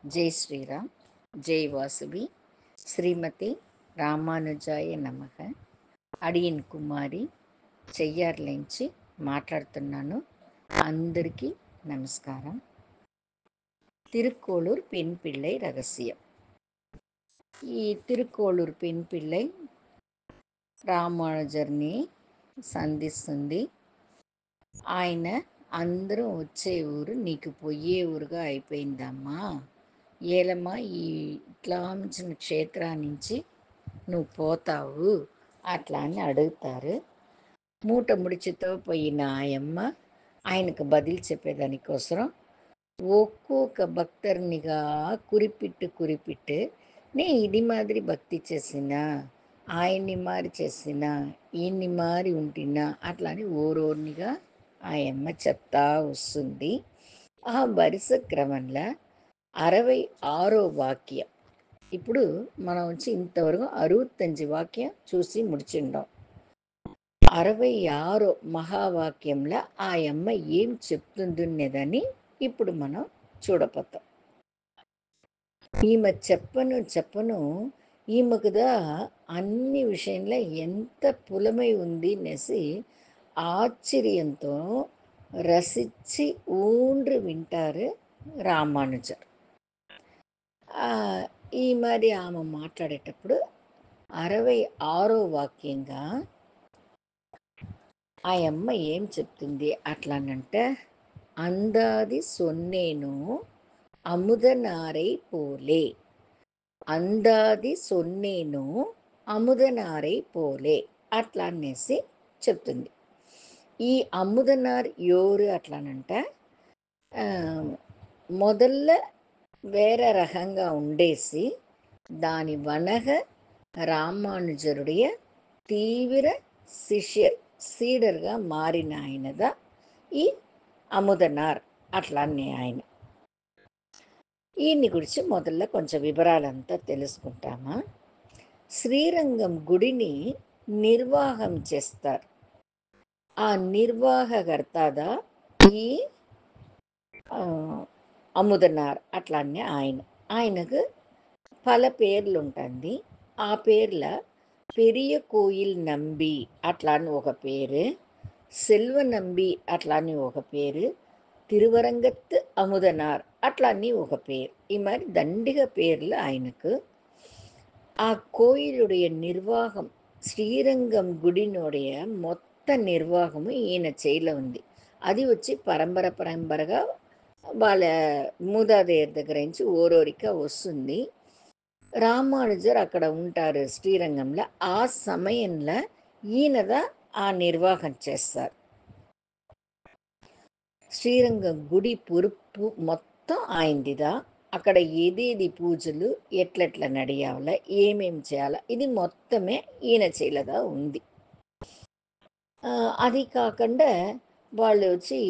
జై శ్రీరామ్, జై వాసువి, శ్రీమతి రామానుజాయ నమః. అడియన్ కుమారి చెయ్యార్లేంచి మాట్లాడుతున్నాను. అందరికీ నమస్కారం. తిరుక్కోళూర్ పెన్ పిళ్ళై రహస్యం. ఈ తిరుక్కోళూర్ పెన్ పిళ్ళై రామానుజర్ని సంధిస్తుంది. ఆయన అందరూ వచ్చే ఊరు నీకు పొయ్యే ఊరుగా అయిపోయిందమ్మా, ఏలమ్మా ఈ ఇట్లాంచిన క్షేత్రాన్నించి నువ్వు పోతావు అట్లా అని అడుగుతారు. మూట ముడిచితో పోయిన ఆయమ్మ ఆయనకు బదిలి చెప్పేదానికోసం ఒక్కొక్క భక్తర్నిగా குறிப்பிட்டு నే ఇది మాదిరి భక్తి చేసినా, ఆయన్ని మారి చేసినా, ఈయన్ని మారి ఉంటినా అట్లా అని ఓరోనిగా ఆయమ్మ చెప్తా వస్తుంది. ఆ వరుస క్రమంలో 66వ వాక్యం. ఇప్పుడు మనం వచ్చి ఇంతవరకు 65 వాక్యం చూసి ముడిచిండాం. 66 మహావాక్యంలో ఆ అమ్మ ఏం చెప్తుందనేదని ఇప్పుడు మనం చూడపోతాం. ఈమె చెప్పను ఈమెకుదా అన్ని విషయంలో ఎంత పులమై ఉంది అనేసి ఆశ్చర్యంతో రసించి ఊండ్రి వింటారు రామానుజర్. ఈ మరి ఆమె మాట్లాడేటప్పుడు 66వ వాక్యంగా ఆ అమ్మ ఏం చెప్తుంది అట్లానంటే, అందాది సొన్నేను అముదనారై పోలే, అందాది సొన్నేను అముదనారై పోలే అట్లా అనేసి చెప్తుంది. ఈ అముదనార్ ఎవరు అట్లానంటే, మొదల్ల వేరే రకంగా ఉండేసి దాని వనగ రామానుజరుடைய తీవ్ర సీడర్గా మారిన ఆయనదా ఈ అముదనార్ అట్లానే ఆయన. ఈయన్ని గురించి మొదల్లో కొంచెం వివరాలంతా తెలుసుకుంటామా. శ్రీరంగం గుడిని నిర్వాహం చేస్తారు. ఆ నిర్వాహకర్తదా ఈ అముదనార్ అట్లానే ఆయనకు పల పేర్లు ఉంటుంది. ఆ పేర్ల పెరియ కోయిల్ నంబి అట్లా అని ఒక పేరు, సెల్వ నంబి అట్లా అని ఒక పేరు, తిరువరంగత్ అముదనార్ అట్లా అని ఒక పేరు. ఈ மாதிரி దండిగా పేర్లు ఆయనకు. ఆ కోయిలుடைய నిర్వాహం, శ్రీరంగం గుడినుடைய మొత్త నిర్వాహము ఈయన చేయిలో ఉంది. అది వచ్చి పరంపరగా వాళ్ళ మూదాదేయర్ దగ్గర నుంచి ఓరోరిక వస్తుంది. రామానుజర్ అక్కడ ఉంటారు శ్రీరంగంలో. ఆ సమయంలో ఈయనదా ఆ నిర్వాహం చేస్తారు. శ్రీరంగం గుడి పొరుపు మొత్తం ఆయనదిదా. అక్కడ ఏదేది పూజలు ఎట్లెట్లా నడియాల, ఏమేం చేయాలా, ఇది మొత్తమే ఈయన చేలదా ఉంది. అది కాకుండా వాళ్ళు వచ్చి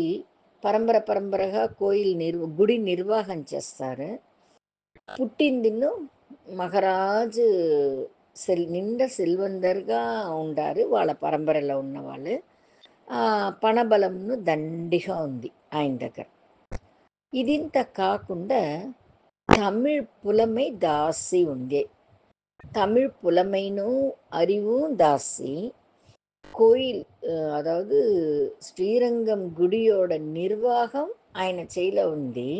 పరంపరగా గుడి నిర్వాహం చేస్తారు. పుట్టిందిను మహారాజు నిండా సెల్వందర్గా ఉండారు వాళ్ళ పరంపరలో ఉన్నవాళ్ళు. పణబలంను దండిగా ఉంది ఆయన దగ్గర. ఇదింత కాకుండా తమిళ్ పులమై దాసి ఉంది. తమిళ్ పులమైను அறிவும் దాసి கோயில், அதாவது శ్రీరంగం గుడియోడ నిర్వాహం ఆయన చేయిలో ఉంది.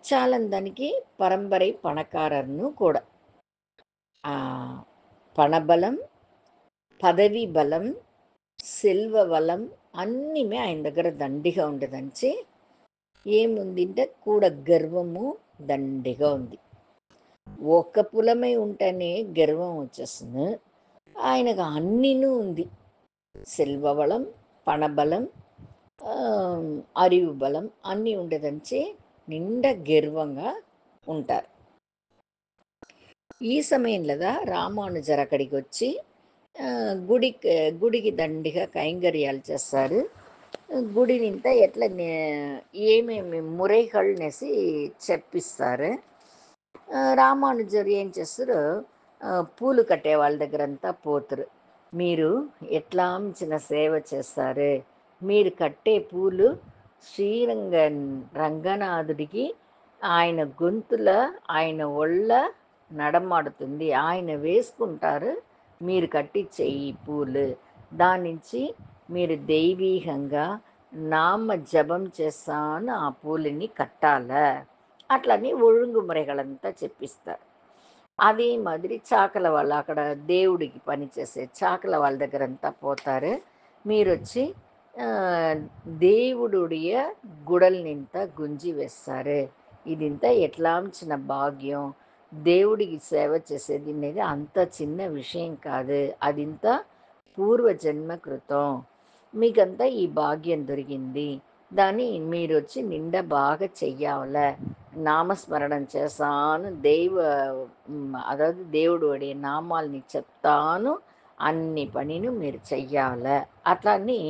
చాలందానికి పరంపரை పణకారర్ను కూడా. పణబలం, పదవి బలం, సెల్వ బలం అన్నీమే ఆయన దగ్గర దండిగా ఉండదంచి ఏముందంటే కూడా గర్వము దండిగా ఉంది. ఒక్క పులమై ఉంటేనే గర్వం వచ్చేస్తుంది. ఆయనకు అన్నీనూ ఉంది. సెల్వబలం, పణబలం, అరివు బలం అన్నీ ఉండదంచి నిండా గర్వంగా ఉంటారు. ఈ సమయంలోదా రామానుజర్ అక్కడికి వచ్చి గుడికి దండిగా కైంకర్యాలు చేస్తారు. గుడి నింత ఎట్లా ఏమేమి మురైగళ్ళనేసి చెప్పిస్తారు. రామానుజర్ ఏం చేస్తారు, పూలు కట్టే వాళ్ళ దగ్గరంతా పోతారు. మీరు ఎట్లా చిన్న సేవ చేస్తారు, మీరు కట్టే పూలు రంగనాథుడికి ఆయన గొంతుల, ఆయన ఒళ్ళ నడమాడుతుంది. ఆయన వేసుకుంటారు. మీరు కట్టించే ఈ పూలు. దాన్నించి మీరు దైవీకంగా నామ జపం చేస్తాను ఆ పూలని కట్టాల. అట్లని ఒழுங்குமுறைகளంతా చెప్పిస్తారు. அதே மாதிரி చాకల వాళ్ళు అక్కడ దేవుడికి పనిచేసే చాకల వాళ్ళ దగ్గరంతా పోతారు. మీరొచ్చి దేవుడుడియ గుడల్నింత గుంజి వేస్తారు. ఇదింత ఎట్లాంచిన భాగ్యం. దేవుడికి సేవ చేసేది అనేది అంత చిన్న విషయం కాదు. అదింత పూర్వజన్మ కృతం. మీకంతా ఈ భాగ్యం దొరికింది. దాన్ని మీరొచ్చి నిండా బాగా చెయ్యాల. నామస్మరణం చేస్తాను అதாவது దేవుడుடைய నామాల్ని చెప్తాను అన్ని పనిని మీరు చెయ్యాల. అట్లా అని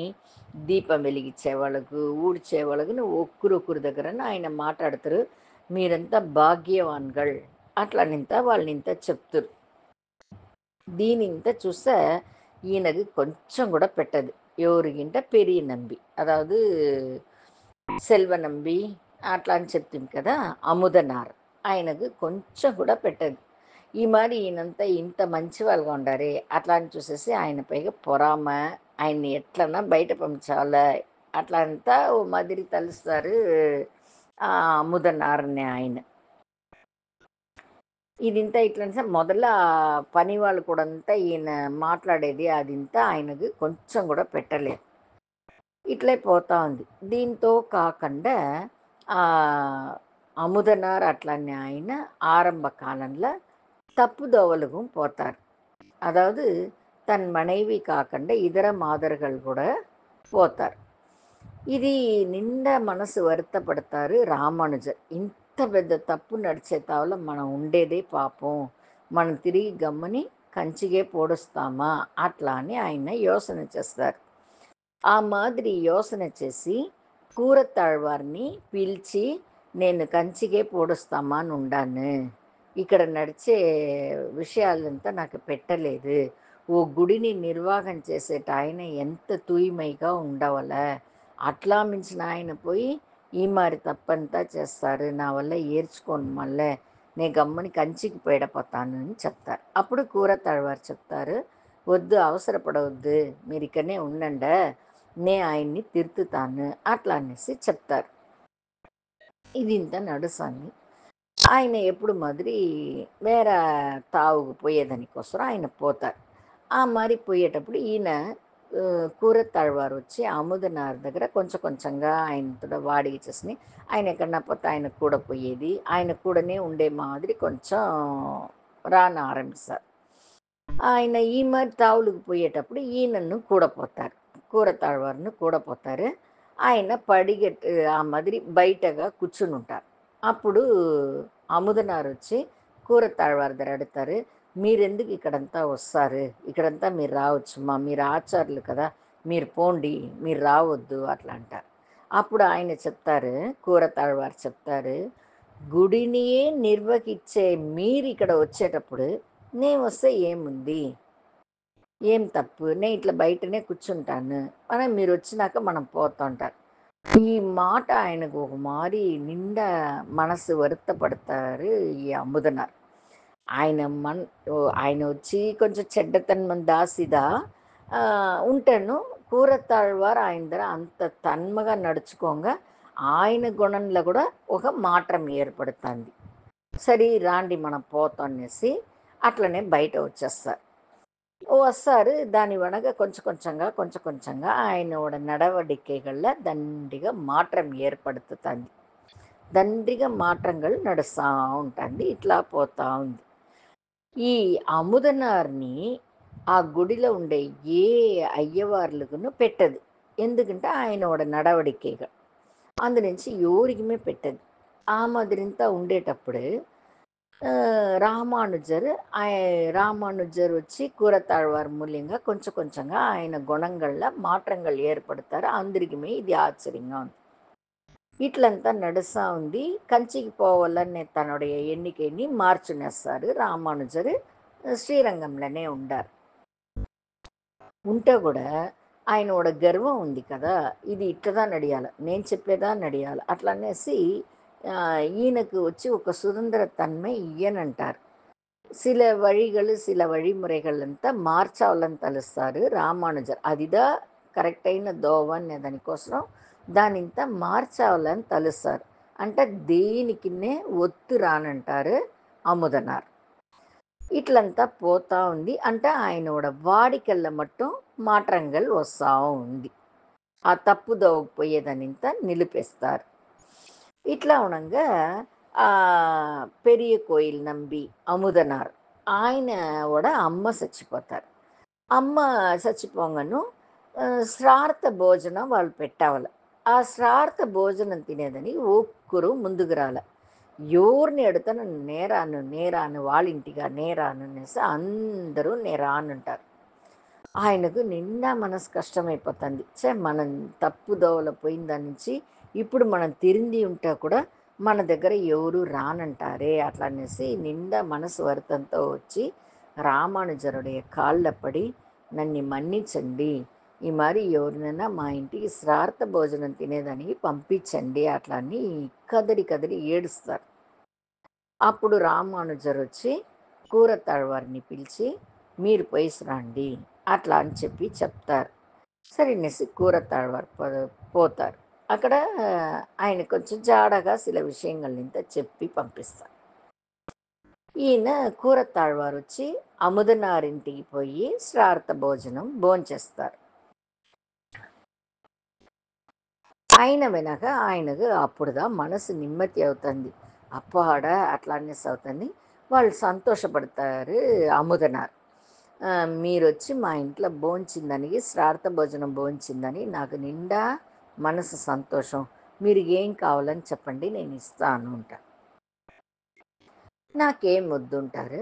దీపం వెలిగించే వాళ్ళకు, ఊడ్చే వాళ్ళకును ఒక్కరొక్కరి దగ్గరన ఆయన మాట్లాడతారు. మీరంతా భాగ్యవాన్கள் అట్లనింత వాళ్ళనింత చెప్తురు. దీనింత చూస్తే ఈయనకి కొంచెం కూడా పెట్టదు. ఎవరికింట పెరియ నంబి, అదాவது సెల్వ నంబి అట్లా అని చెప్తుంది కదా, అముదనార్ ఆయనకు కొంచెం కూడా పెట్టదు. ఈ మరి ఈయనంతా ఇంత మంచి వాళ్ళగా ఉండారే అట్లా అని చూసేసి ఆయన పైగా పొరామ, ఆయన్ని ఎట్లన్నా బయట పంచాల అట్లా అంతా ఓ మాదిరి తలుస్తారు ఆ అముదనార్ని ఆయన. ఇదింత ఇట్లా మొదల పని వాళ్ళు కూడా అంతా ఈయన మాట్లాడేది అదింతా ఆయనకు కొంచెం కూడా పెట్టలేదు. ఇట్లే పోతా ఉంది. దీంతో కాకుండా అముదనార్ అట్లనే ఆయన ఆరంభ కాలంలో தப்புதோவலுக்கும் போத்தார். அதாவது தன் மனைவி కాకుండా ఇతర మాదர்கள் కూడా పోతారు. ఇది నిండా మనసు வருத்தపడతారు రామానుజర్. ఇంత పెద్ద తప్పు నడిచే తావల మనం ఉండేదే పాపం. మనం తిరిగి గమ్మని కంచిగే పోడుస్తామా అట్లా అని ఆయన యోచన చేస్తారు. ఆ మాదిరి యోచన చేసి కూరతాళ్వారిని పిలిచి నేను కంచిగే పోడుస్తామా అని ఉండాను. ఇక్కడ నడిచే విషయాలంతా నాకు పెట్టలేదు. ఓ గుడిని నిర్వాహం చేసేట ఆయన ఎంత తూய்மைగా ఉండవల. అట్లా మించిన ఆయన పోయి ఈ మారి తప్పంతా చేస్తారు. నా వల్ల ఏర్చుకోను మళ్ళీ నేను గమ్మని కంచికి పోయిడపోతాను అని చెప్తారు. అప్పుడు కూరతాళ్వారు చెప్తారు, వద్దు అవసరపడవద్దు, మీరు ఇక్కడనే ఉండండి, నే ఆయన్ని తిరుతుతాను అట్లా అనేసి చెప్తారు. ఇది ఇంత నడుస్తుంది. ఆయన ఎప్పుడు మాదిరి వేరే తావుకు పోయేదానికోసం ఆయన పోతారు. ఆ మరి పోయేటప్పుడు ఈయన కూరతాళ్వారు వచ్చి అముదనార్ దగ్గర కొంచెం కొంచెంగా ఆయనతో వాడికి చేసి ఆయన ఎక్కడన్నా పోతే ఆయన కూడా పోయేది, ఆయన కూడానే ఉండే మాదిరి కొంచెం రాన ఆరంభిస్తారు. ఆయన ఈ మరి తావులకు పోయేటప్పుడు ఈయనను కూడా పోతారు, కూరతాళ్వారును కూడా పోతారు. ఆయన పడిగట్టు ఆ మాదిరి బయటగా కూర్చుని ఉంటారు. అప్పుడు అముదనార్ వచ్చి కూరతాళ్వారి దగ్గర అడుగుతారు, మీరెందుకు ఇక్కడంతా వస్తారు, ఇక్కడంతా మీరు రావచ్చుమా, మీరు ఆచారులు కదా, మీరు పోండి, మీరు రావద్దు అట్లా అంటారు. అప్పుడు ఆయన చెప్తారు, కూరతాళ్వారు చెప్తారు, గుడినియే నిర్వహించే మీరు ఇక్కడ వచ్చేటప్పుడు నేను వస్తే ఏముంది, ఏం తప్పు, నేను ఇట్లా బయటనే కూర్చుంటాను, మనం మీరు వచ్చినాక మనం పోతుంటారు. ఈ మాట ఆయనకు ఒక మారి నిండా మనసు வருத்தப்படுతారు ఈ అముదనార్. ఆయన ఆయన వచ్చి కొంచెం చెడ్డతనం దాసిదా ఉంటాను. కూరతాళ్వారు ఆయన దగ్గర అంత తన్మగా నడుచుకోగా ఆయన గుణంలో కూడా ఒక మాటం ఏర్పడుతుంది. సరే రాండి మనం పోతాం అనేసి అట్లనే బయట వచ్చేస్తారు. వస్తారు. దాని వెనక కొంచెం కొంచెంగా కొంచెం కొంచెంగా ఆయనோட நடவடிக்கைகள்ல దండిగా మాற்றம் ఏర్పడుతుంది. దండిగా మాற்றங்கள் నడుస్తూ ఉంటుంది. ఇట్లా పోతా ఉంది. ఈ అముదనార్ని ఆ గుడిలో ఉండే ఏ అయ్యవార్లకును పెట్టదు. ఎందుకంటే ఆయనోட நடவடிக்கைகள் అందునుంచి ఎవరికిమే పెట్టదు. ఆ మాదిరింతా ఉండేటప్పుడు రామానుజర్ రామానుజர் వచ్చి కూరతాழ்వాர் మూల్యంగా కొంచెం కొంచెంగా ఆయన గుణంగள்ல మాற்றங்கள் ఏర్పడతారు. అందరికీ ఇది ఆశ్చర్యంగా ఉంది. ఇట్లంతా నడుస్తూ ఉంది. కంచికి పోవాలనే తనుடைய ఎన్నికని మార్చునేస్తారు రామానుజర్. శ్రీరంగంలోనే ఉండారు. ఉంటే కూడా ఆయనోட గర్వం ఉంది కదా, ఇది ఇట్లదా నడియాల, నేను చెప్పేదా నడియాల అట్లా అనేసి ఈయనకు వచ్చి ఒక సుதந்திர తன்மை ఇయ్యనంటారు. சில వழிముறைగలంతా మార్చాలని తలుస్తారు రామానుజర్. అదిదా కరెక్ట్ అయిన దోవ అనే దానికోసం దానింత మార్చాలని తలుస్తారు. అంటే దేనికినే ఒత్తు రానంటారు అముదనార్. ఇట్లంతా పోతా ఉంది. అంటే ఆయనోட వాడికెళ్ళ మట్టుం మాற்றங்கள் వస్తా ఉంది. ఆ తప్పు దోవకు పోయేదాన్నింత నిలిపేస్తారు. ఇట్లా ఉనంగా పెరియ కోయిల్ నంబి అముదనార్ ఆయనోட అమ్మ సచ్చిపోతారు. అమ్మ చచ్చిపోంగను శ్రార్థ భోజనం వాళ్ళు పెట్టావల. ఆ శ్రార్థ భోజనం తినేదని ఒక్కరు ముందుకు రాల. ఎవరిని అడుగుతాను నేరాను వాళ్ళ ఇంటిగా నేరాను అనేసి అందరూ నేరానంటారు. ఆయనకు నిండా మనసు కష్టమైపోతుంది. మనం తప్పు దోవలో పోయిన దాని నుంచి ఇప్పుడు మనం తిరిగి ఉంటే కూడా మన దగ్గర ఎవరు రానంటారే అట్లా అనేసి నిండా మనసు వరతంతో వచ్చి రామానుజరుடைய కాళ్ళ పడి నన్ను మన్నించండి, ఈ మరి ఎవరినైనా మా ఇంటికి శ్రార్థ భోజనం తినేదానికి పంపించండి అట్లా అని కదలి కదలి ఏడుస్తారు. అప్పుడు రామానుజర్ వచ్చి కూరతాళ్వారిని పిలిచి మీరు పోయిసిరండి అట్లా అని చెప్పి చెప్తారు. సరేనేసి కూరతాళ్వారు పోతారు. అక్కడ ఆయన కొంచెం జాడగా సిల విషయంగల్నింత చెప్పి పంపిస్తారు. ఈయన కూరతాళ్వారు వచ్చి అముదనారింటికి పోయి శ్రార్థ భోజనం భోంచేస్తారు. ఆయన వినక ఆయనకు అప్పుడుదా మనసు నిమ్మతి అవుతుంది. అప్పాడ అట్లా అనేసి అవుతుంది. వాళ్ళు సంతోషపడతారు అముదనార్. మీరొచ్చి మా ఇంట్లో భోంచిందని శ్రార్థ భోజనం భోంచిందని నాకు నిండా మనసు సంతోషం. మీరు ఏం కావాలని చెప్పండి నేను ఇస్తాను అంట. నాకేం వద్దుంటారు.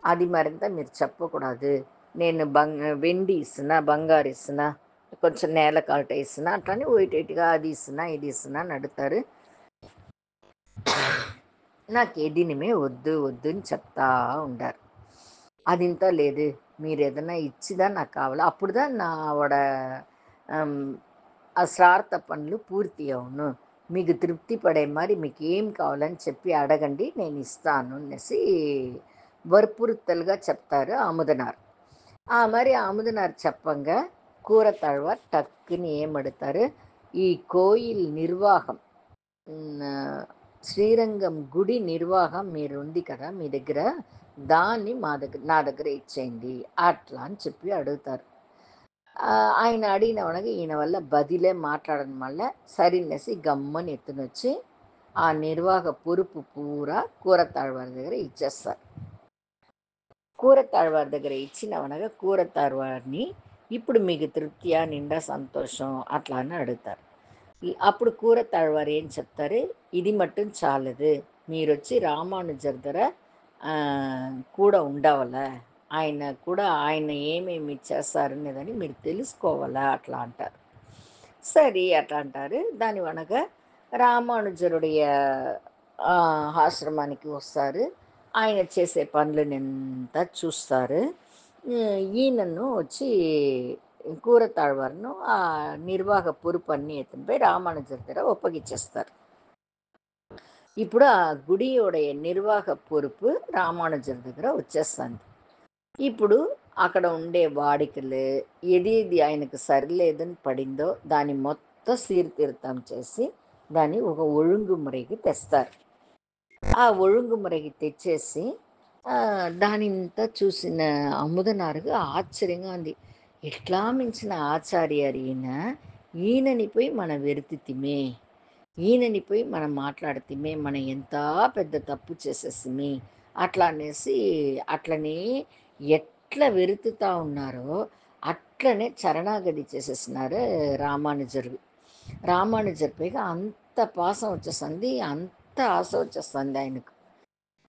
అది మరింత మీరు చెప్పకూడదు. నేను వెండి ఇస్తున్నా, బంగారు ఇస్తున్నా, కొంచెం నేల కాట ఇస్తున్నా అట్లని ఓయిటేటిగా అది ఇస్తున్నా ఇది ఇస్తున్నా అని అడుగుతారు. నాకు ఎదినమే వద్దు వద్దు అని చెప్తా ఉండారు. అదింత లేదు, మీరు ఏదైనా ఇచ్చిదా నాకు కావాలా అప్పుడుదా నావడ ఆ శ్రార్థ పనులు పూర్తి అవును. మీకు తృప్తి పడే మరి మీకు ఏం కావాలని చెప్పి అడగండి నేను ఇస్తాను అనేసి వற்பురుత్తలుగా చెప్తారు అముదనార్. మరి అముదనార్ చెప్పంగా కూరతాళ్వార్ టక్కుని ఏమడుతారు, ఈ కోయిల్ నిర్వాహం శ్రీరంగం గుడి నిర్వాహం మీరు ఉంది కదా మీ దగ్గర, దాన్ని నా దగ్గర ఇచ్చేయండి అట్లా అని చెప్పి అడుగుతారు. ఆయన అడిగినవనగా ఈయన వల్ల బదిలే మాట్లాడడం వల్ల సరినేసి గమ్మని ఎత్తునొచ్చి ఆ నిర్వాహ పొరుపు పూరా కూరతాళ్వారి దగ్గర ఇచ్చేస్తారు. కూరతాళ్వారి దగ్గర ఇచ్చినవనగా కూరతాళ్వారిని ఇప్పుడు మీకు తృప్తియా నిండా సంతోషం అట్లా అని అడుగుతారు. అప్పుడు కూరతాళ్వారు ఏం చెప్తారు, ఇది మట్టుం చాలదు, మీరొచ్చి రామానుజర్ దగ్గర కూడా ఉండవలా, ఆయన కూడా ఆయన ఏమేమి చేస్తారనేదని మీరు తెలుసుకోవాలా అట్లా అంటారు. సరే అట్లా అంటారు. దాని అనగా రామానుజరుடைய ఆశ్రమానికి వస్తారు. ఆయన చేసే పనులనంతా చూస్తారు. ఈయనను వచ్చి కూరతాళ్వారును ఆ నిర్వాహ పొరుపన్ని ఎత్తునిపై రామానుజర్ దగ్గర ఒప్పగిచ్చేస్తారు. ఇప్పుడు ఆ గుడియోடைய నిర్వాహ పొరుపు రామానుజర్ దగ్గర వచ్చేస్తుంది. ఇప్పుడు అక్కడ ఉండే వాడికలు ఏది ఆయనకు సరిలేదని పడిందో దాన్ని మొత్తం సీర్తీర్థం చేసి దాన్ని ఒక ఒழுங்குமுறைకి తెస్తారు. ఆ ఒழுங்குமுறைకి తెచ్చేసి దానింత చూసిన అముదనారుగా ఆశ్చర్యంగా ఉంది. ఎట్లా మించిన ఆచార్యారు ఈయనని పోయి మనం వెరుతితిమే, ఈయనని పోయి మనం మాట్లాడితేమే మనం ఎంత పెద్ద తప్పు చేసేసిమి అట్లా అనేసి అట్లనే ఎట్లా వెరుతుతా ఉన్నారో అట్లనే చరణాగతి చేసేసినారు రామానుజరు. రామానుజర్ పైగా అంత పాసం వచ్చేస్తుంది, అంత ఆశ వచ్చేస్తుంది ఆయనకు.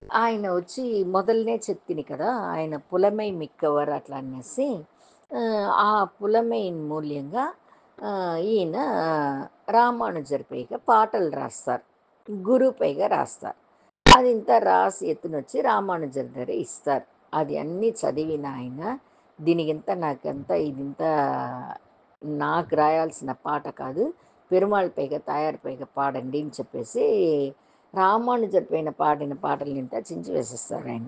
ఆయన వచ్చి మొదలనే చెప్తిని కదా ఆయన పులమై మిక్కవర్ అట్లా అనేసి ఆ పులమైన్ మూల్యంగా ఈయన రామానుజర్ పైగా పాటలు రాస్తారు, గురువు పైగా రాస్తారు. అది ఇంత రాసి ఎత్తునొచ్చి రామానుజర్ దగ్గర ఇస్తారు. అది అన్నీ చదివిన ఆయన దీనికింత నాకంత ఇదింత నాకు రాయాల్సిన పాట కాదు, పెరుమాళ్ పైగా తాయారు పైగా పాడండి అని చెప్పేసి రామానుజర్ పైన పాడిన పాటలు నిండా చించి వేసేస్తారు ఆయన.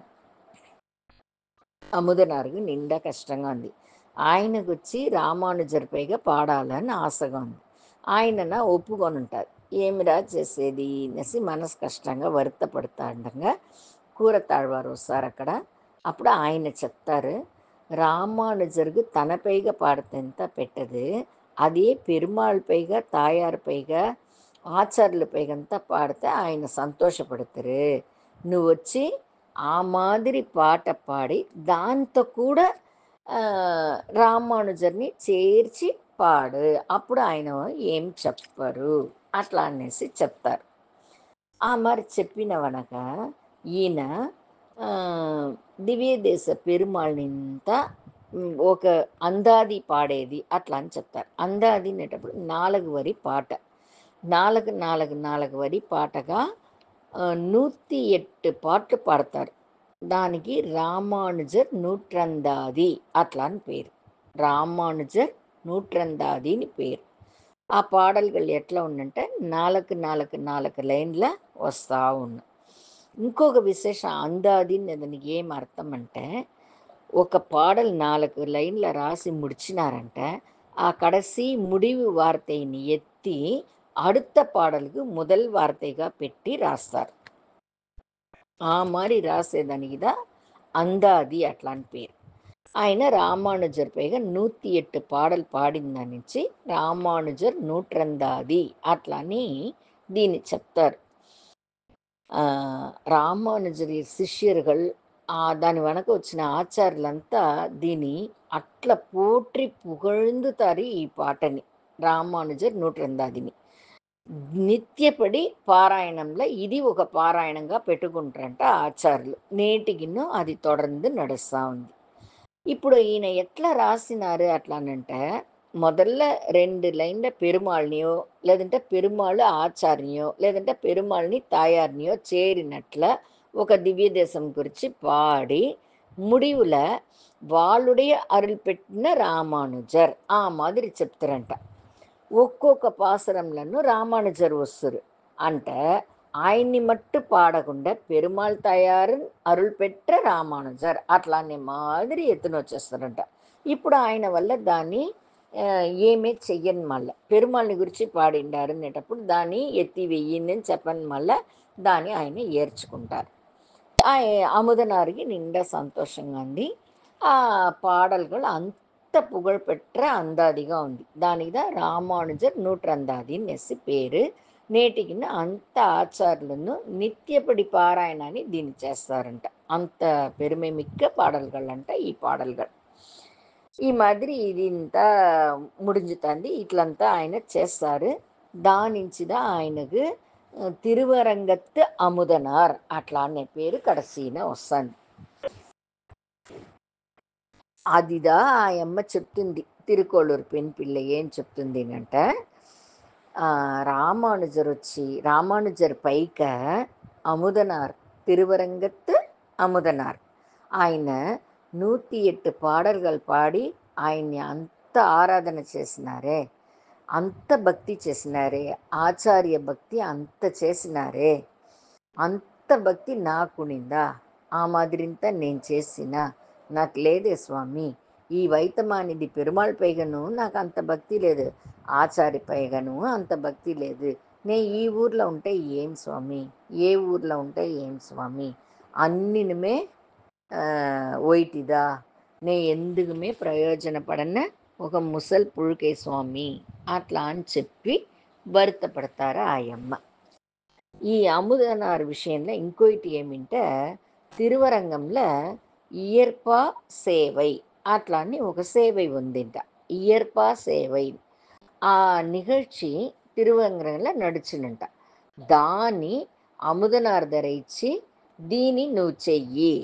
అముదనారుగు నిండా కష్టంగా ఉంది. ఆయనకొచ్చి రామానుజర్ పైగా పాడాలని ఆశగా ఉంది. ఆయనన ఒప్పుకొనుంటారు. ఏమిరా చేసేది అనేసి మనసు కష్టంగా వరుతపడతా ఉండంగా కూరతాழ்వారు వస్తారక్కడ. అప్పుడు ఆయన చెప్తారు, రామానుజருக்கு తన పైగా పాడితెంత పెట్టదు, అదే పెరుమాళ్ పైగా, తాయారు పైగా, ఆచార్యుల పైగంతా పాడితే ఆయన సంతోషపడతారు. నువ్వొచ్చి ఆ మాదిరి పాట పాడి దాంతో కూడా రామానుజర్ని చేర్చి పాడు, అప్పుడు ఆయన ఏం చెప్పరు అట్లా అనేసి చెప్తారు. ఆ మరి చెప్పినవనక ఈయన ఆ, దివ్యదేశ పెరుమాళ్ళనింత ఒక అందాది పాడేది అట్లా అని చెప్తారు. అందాది అనేటప్పుడు 4 వరి పాట, 4 వరి పాటగా 108 పాటలు పాడతారు. దానికి రామానుజర్ నూట్రందాది అట్లా అని పేరు. రామానుజర్ నూట్రందాది అని పేరు. ఆ పాடல்கள் ఎట్లా ఉండంటే 4 లైన్ల వస్తూ ఉన్నాయి. ఇంకొక విశేషం అందాదిని దానికి ఏం అర్థం అంటే, ఒక పాడల్ 4 లైన్ల రాసి ముడిచినారంటే ఆ కడసి முடிவு వార్తని ఎత్తి அடுத்த పాడలకు முதல் వార్తగా పెట్టి రాస్తారు. ఆ మారి రాసేదానికి దా అందాది అట్లా అని పేరు. ఆయన రామానుజర్ పైగా 108 పాడలు పాడిందనిచ్చి రామానుజర్ నూట్రందాది అట్లా అని దీన్ని చెప్తారు. రామానుజరి శిష్యர்கள் దాని వెనక వచ్చిన ఆచార్యులంతా దీని అట్లా పోట్రి పుగழ்ந்துతారు ఈ పాటని, రామానుజర్ నూట్రందాదిని. నిత్యపడి పారాయణంలో ఇది ఒక పారాయణంగా పెట్టుకుంటారంట ఆచార్యులు. నేటికిను అది தொடர்ந்து నడుస్తూ ఉంది. ఇప్పుడు ఈయన ఎట్లా రాసినారు అట్లానంటే, మొదల్ల 2 లైన్ల పెరుమాళ్ళనియో, లేదంటే పెరుమాళ్ ఆచార్యో, లేదంటే పెరుమాళ్ళని తాయార్నియో చేరినట్ల ఒక దివ్య దేశం గురించి పాడి, முடிவுல వాళ్ళుடைய అరుள் పెట్టిన రామానుజర్ ఆ మాదిరి చెప్తారంట. ఒక్కొక్క పాసరంలను రామానుజర్ వస్తురు అంటే ఆయన్ని మట్టు పాడకుండా పెరుమాళ్ తయారు అరుள் పెట్ట రామానుజర్ అట్లానే మాదిరి ఎత్తున వచ్చేస్తారంట. ఇప్పుడు ఆయన వల్ల దాన్ని ఏమీ చెయ్యను మళ్ళీ పెరుమాళ్ళని గురించి పాడిండారు అనేటప్పుడు దాన్ని ఎత్తి వెయ్యింది అని చెప్పని మళ్ళీ దాన్ని ఆయన ఏర్చుకుంటారు. ఆ అముదనారికి నిండా సంతోషంగా ఉంది. ఆ పాడల్கள் అంత పుగழ்పెట్ట అందాదిగా ఉంది. దానికి தான் ராமானுஜர் நூற்றந்தாதின்னு நெசி పేరు. నేటికి అంత ఆచార్యులను నిత్యపడి పారాయణాన్ని దీన్ని చేస్తారంట. అంత పెరుமை మిక్క పాడల్கள் అంట ఈ పాడల్கள். ఈ మాదిరి ఇది ఇంత ముడించుతుంది. ఇట్లంతా ఆయన చేస్తారు. దానించిదా ఆయనకు తిరువరంగత్తు అముదనార్ అట్లా అనే పేరు కడసీన వస్తుంది. అదిదా ఆ యమ్మ చెప్తుంది తిరుకోళ్ళూరు పెన్ పిల్ల ఏం చెప్తుంది అంటే, రామానుజర్ వచ్చి రామానుజర్ పైక అముదనార్ తిరువరంగత్తు అముదనార్ ఆయన 108 పాడల్கள் పాడి ఆయన్ని అంత ఆరాధన చేసినారే, అంత భక్తి చేసినారే, ఆచార్య భక్తి అంత చేసినారే, అంత భక్తి నాకునిందా, ఆ మాదిరింత నేను చేసిన నాకు లేదే స్వామి. ఈ వైతమానిది పెరుమాళ్ పైగను నాకు అంత భక్తి లేదు, ఆచారి పైగను అంత భక్తి లేదు. నేను ఈ ఊర్లో ఉంటే ఏం స్వామి, ఏ ఊర్లో ఉంటే ఏం స్వామి, అన్నినుమే ఒయిటిదా నే ఎందుకుమే ప్రయోజనపడన ఒక ముసల్ పుழுకే స్వామి అట్లా అని చెప్పి வருத்தப்படுతారు ఆయమ్మ. ఈ అముదనార్ విషయంలో ఇంకోటి ఏమింటే, తిరువరంగంలో ఇయర్పా సేవై అట్లా అని ఒక సేవై ఉందింట. ఇయర్పా సేవై ఆ నిகழ்ச்சி తిరువరంగంలో నడిచినంట. దాన్ని అముదనార్ ధర ఇచ్చి దీన్ని నువ్వు చెయ్యి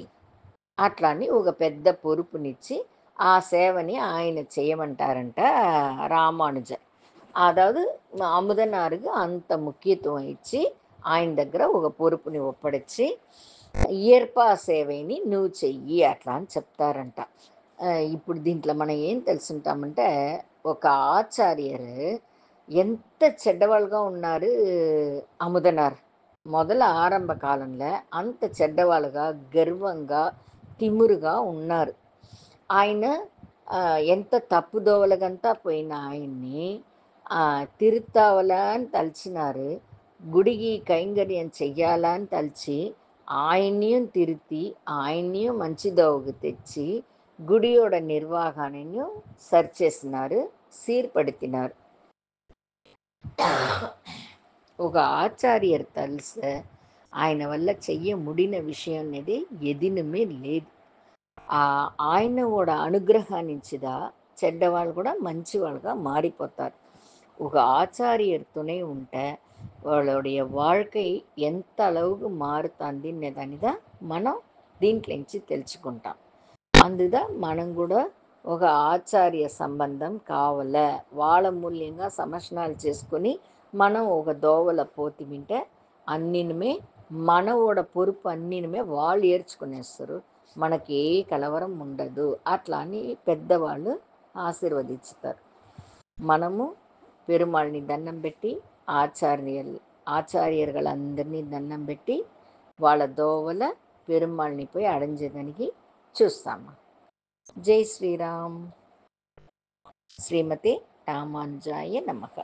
అట్లా అని ఒక పెద్ద పొరుపునిచ్చి ఆ సేవని ఆయన చేయమంటారంట రామానుజర్. అదాவது అముదనారుకు అంత ముఖ్యత్వం ఇచ్చి ఆయన దగ్గర ఒక పొరుపుని ఒప్పడించి ఇయర్పా సేవని నువ్వు చెయ్యి అట్లా అని చెప్తారంట. ఇప్పుడు దీంట్లో మనం ఏం తెలుసుంటామంటే, ఒక ఆచార్యరు ఎంత చెడ్డవాళ్ళుగా ఉన్నారు అముదనార్. మొదల ఆరంభ కాలంలో అంత చెడ్డవాళ్ళుగా, గర్వంగా, తిమురుగా ఉన్నారు. ఆయన ఎంత తప్పుదోవలగంతా పోయిన ఆయన్ని తిరుత్తావలా అని తలిచినారు. గుడికి కైంకర్యం చెయ్యాలా అని తలిచి, ఆయన్నిயும் తిరుத்தி, ఆయన్నిயும் మంచి దోవకు తెచ్చి, గుడిயோட నిర్వహణను సరిచేసినారు, సీర్పడుத்தினார். ఒక ఆచార్యర్ తలిస్తే ఆయన వల్ల చెయ్య ముడిన విషయం అనేది ఎదినమే లేదు. ఆయనோட అనుగ్రహాన్నించిదా చెడ్డవాళ్ళు కూడా మంచివాళ్ళుగా మారిపోతారు. ఒక ஆச்சாரியர் துணை ఉంటే వాళ్ళుடைய வாழ்க்கை ఎంత அளவுக்கு మారుతుంది అనేదాన్ని தான் మనం దీంట్లోంచి తెలుసుకుంటాం. అందుதான் మనం కూడా ఒక ఆచార్య సంబంధం కావాల, వాళ్ళ మూల్యంగా సమర్శనాలు చేసుకొని మనం ఒక దోవల పోతిమింటే అన్నినమే మనవోడ పొరుపు అన్నినమే వాళ్ళు ఏర్చుకునేస్తారు. మనకి ఏ కలవరం ఉండదు అట్లా అని పెద్దవాళ్ళు ఆశీర్వదించుతారు. మనము పెరుమాళ్ళని దండం పెట్టి ఆచార్యర్లందరినీ దండం పెట్టి వాళ్ళ దోవల పెరుమాళ్ళని పోయి అడంజేదానికి చూస్తాము. జై శ్రీరామ్. శ్రీమతి రామానుజాయ నమః.